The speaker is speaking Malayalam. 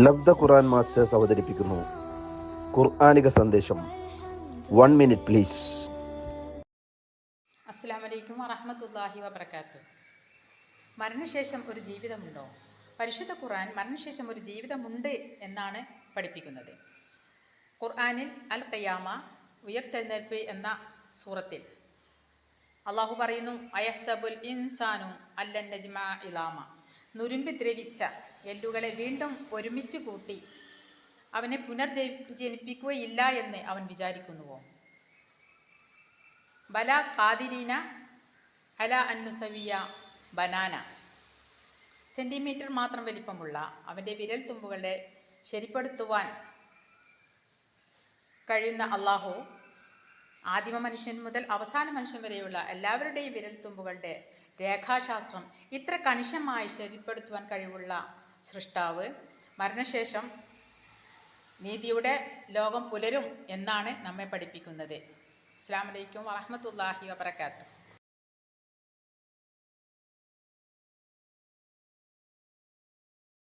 ലബ്ധ ഖുർആൻ മാസ്റ്റേഴ്സ് അവതരിപ്പിക്കുന്നു ഖുർആനിക സന്ദേശം. 1 മിനിറ്റ് പ്ലീസ്. അസ്സലാമു അലൈക്കും വറഹ്മത്തുള്ളാഹി വബറകാതുഹു. മരണശേഷം ഒരു ജീവിതമുണ്ടോ? പരിശുദ്ധ ഖുർആൻ മരണശേഷം ഒരു ജീവിതമുണ്ട് എന്നാണ് പഠിപ്പിക്കുന്നത്. ഖുർആനിൽ അൽ ഖിയാമ, ഉയർത്തെഴുന്നേൽപ്പ് എന്ന സൂറത്തിൽ അള്ളാഹു പറയുന്നു, അയഹ്സബുൽ ഇൻസാനു അല്ലൻ നജ്മഅ ഇളാമ. നുരുമ്പി ദ്രവിച്ച എല്ലുകളെ വീണ്ടും ഒരുമിച്ച് കൂട്ടി അവനെ പുനർജനിപ്പിക്കുകയില്ല എന്ന് അവൻ വിചാരിക്കുന്നുവോ? ബല ഖാദിരീന അല അന്നുസവിയ ബനാന. സെൻറ്റിമീറ്റർ മാത്രം വലിപ്പമുള്ള അവൻ്റെ വിരൽ തുമ്പുകളെ ശരിപ്പെടുത്തുവാൻ കഴിയുന്ന അള്ളാഹു ആദിമ മനുഷ്യൻ മുതൽ അവസാന മനുഷ്യൻ വരെയുള്ള എല്ലാവരുടെയും വിരൽ തുമ്പുകളുടെ രേഖാശാസ്ത്രം ഇത്ര കണിശമായി ശരിപ്പെടുത്തുവാൻ കഴിവുള്ള സൃഷ്ടാവ് മരണശേഷം നീതിയുടെ ലോകം പുലരും എന്നാണ് നമ്മെ പഠിപ്പിക്കുന്നത്. അസ്സലാമു അലൈക്കും വറഹ്മത്തുള്ളാഹി വബറകാതുഹു.